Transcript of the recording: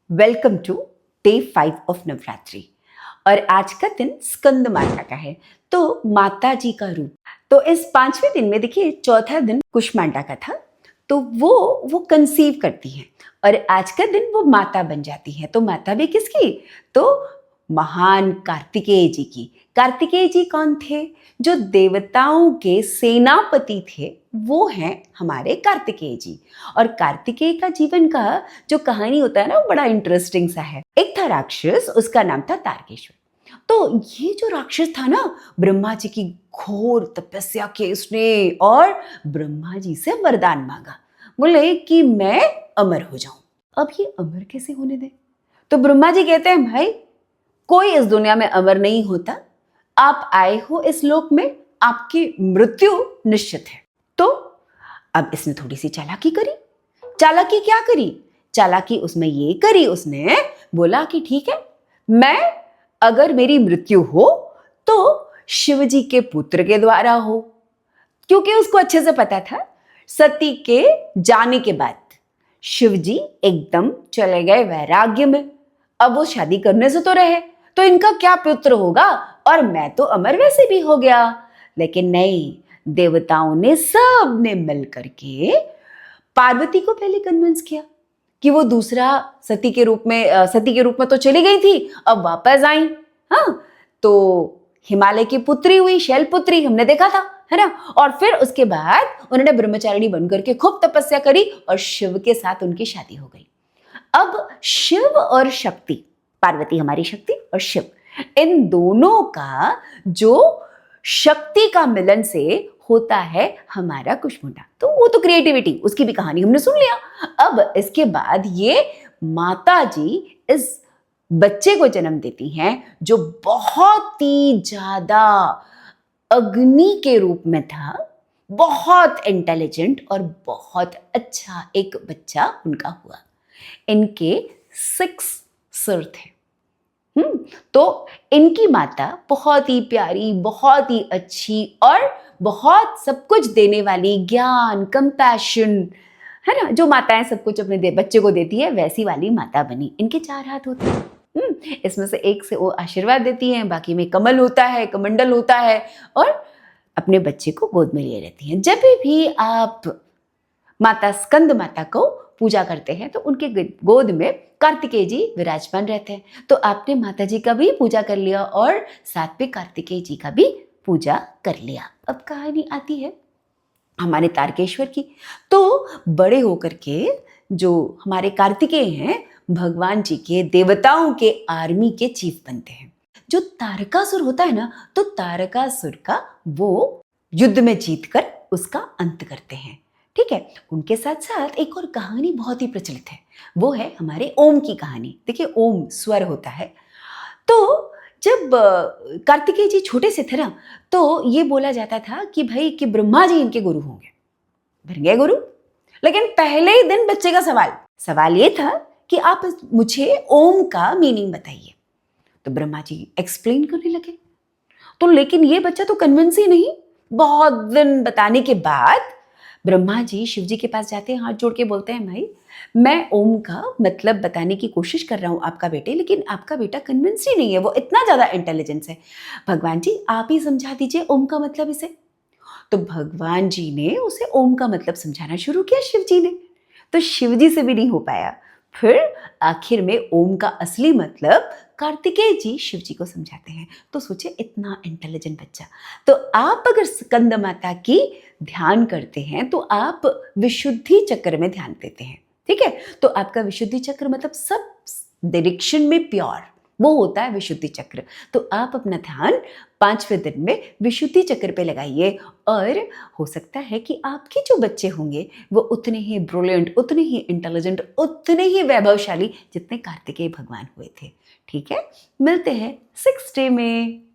Welcome to day 5 of Navratri. और आज का दिन स्कंद माता का है, तो माता जी का रूप। तो इस 5वें दिन में देखिए, चौथा दिन कुष्मांडा का था, तो वो कंसीव करती हैं और आज का दिन वो माता बन जाती है। तो माता भी किसकी? तो महान कार्तिकेय जी की। कार्तिकेय जी कौन थे? जो देवताओं के सेनापति थे, वो हैं हमारे कार्तिकेय जी। और कार्तिकेय का जीवन का जो कहानी होता है ना, वो बड़ा इंटरेस्टिंग सा है। एक था राक्षस, उसका नाम था तारकेश्वर। तो ये जो राक्षस था ना, ब्रह्मा जी की घोर तपस्या की उसने और ब्रह्मा जी से वरदान मांगा। बोले कि मैं अमर हो जाऊं। अब ये अमर कैसे होने दे? तो ब्रह्मा जी कहते हैं, भाई कोई इस दुनिया में अमर नहीं होता। आप आए हो इस लोक में, आपकी मृत्यु निश्चित है। तो अब इसने थोड़ी सी चालाकी करी। चालाकी क्या करी? चालाकी उसमें ये करी, उसने बोला कि ठीक है, मैं अगर मेरी मृत्यु हो तो शिवजी के पुत्र के द्वारा हो। क्योंकि उसको अच्छे से पता था, सती के जाने के बाद शिवजी एकदम चले गए वैराग्य में। अब वो शादी करने से तो रहे, तो इनका क्या पुत्र होगा, और मैं तो अमर वैसे भी हो गया। लेकिन नहीं, देवताओं ने सब ने मिल करके पार्वती को पहले कन्विंस किया कि वो दूसरा सती के रूप में तो चली गई थी, अब वापस आई। हाँ, तो हिमालय की पुत्री हुई, शैलपुत्री, हमने देखा था, है ना। और फिर उसके बाद उन्होंने ब्रह्मचारिणी बनकर के खूब तपस्या करी और शिव के साथ उनकी शादी हो गई। अब शिव और शक्ति, पार्वती हमारी शक्ति और शिव, इन दोनों का जो शक्ति का मिलन से होता है हमारा कुष्मांडा। तो वो तो क्रिएटिविटी, उसकी भी कहानी हमने सुन लिया। अब इसके बाद ये माता जी इस बच्चे को जन्म देती हैं, जो बहुत ही ज्यादा अग्नि के रूप में था, बहुत इंटेलिजेंट और बहुत अच्छा एक बच्चा उनका हुआ। इनके 6 सिर थे। तो इनकी माता बहुत ही प्यारी, बहुत ही अच्छी और बहुत सब कुछ देने वाली, ज्ञान, कंपैशन, है ना, जो माताएं सब कुछ अपने बच्चे को देती है, वैसी वाली माता बनी। इनके 4 हाथ होते हैं। इसमें से एक से वो आशीर्वाद देती हैं, बाकी में कमल होता है, कमंडल होता है, और अपने बच्चे को गोद में लिए रहती हैं। जब भी आप माता स्कंद माता को पूजा करते हैं तो उनके गोद में कार्तिकेय जी विराजमान रहते हैं। तो आपने माता जी का भी पूजा कर लिया और साथ में कार्तिकेय जी का भी पूजा कर लिया। अब कहानी आती है हमारे तारकेश्वर की। तो बड़े होकर के जो हमारे कार्तिकेय हैं, भगवान जी के, देवताओं के आर्मी के चीफ बनते हैं। जो तारकासुर होता है ना, तो तारकासुर का वो युद्ध में जीतकर उसका अंत करते हैं। ठीक है, उनके साथ साथ एक और कहानी बहुत ही प्रचलित है, वो है हमारे ओम की कहानी। देखिए, ओम स्वर होता है। तो जब कार्तिकेय जी छोटे से थे ना, तो ये बोला जाता था कि भाई कि ब्रह्मा जी इनके गुरु होंगे। बन गए गुरु। लेकिन पहले ही दिन बच्चे का सवाल ये था कि आप मुझे ओम का मीनिंग बताइए। तो ब्रह्मा जी एक्सप्लेन करने लगे। तो लेकिन ये बच्चा तो कन्विंस ही नहीं। बहुत दिन बताने के बाद ब्रह्मा जी शिव जी के पास जाते हैं, हाथ जोड़ के बोलते हैं, भाई मैं ओम का मतलब बताने की कोशिश कर रहा हूं आपका बेटे, लेकिन आपका बेटा कन्विंस ही नहीं है, वो इतना ज्यादा इंटेलिजेंस है। भगवान जी आप ही समझा दीजिए ओम का मतलब इसे। तो भगवान जी ने उसे ओम का मतलब समझाना शुरू किया शिव जी ने। तो शिव जी से भी नहीं हो पाया। फिर आखिर में ओम का असली मतलब कार्तिकेय जी शिव जी को समझाते हैं। तो सोचे, इतना इंटेलिजेंट बच्चा। तो आप अगर स्कंद माता की ध्यान करते हैं तो आप विशुद्धि चक्र में ध्यान देते हैं। ठीक है, तो आपका विशुद्धि चक्र मतलब सब डायरेक्शन में प्योर, वो होता है विशुद्धि चक्र। तो आप अपना ध्यान 5वें दिन में विशुद्धि चक्र पे लगाइए, और हो सकता है कि आपके जो बच्चे होंगे वो उतने ही ब्रिलियंट, उतने ही इंटेलिजेंट, उतने ही वैभवशाली जितने कार्तिकेय भगवान हुए थे। ठीक है, मिलते हैं 6 डे में।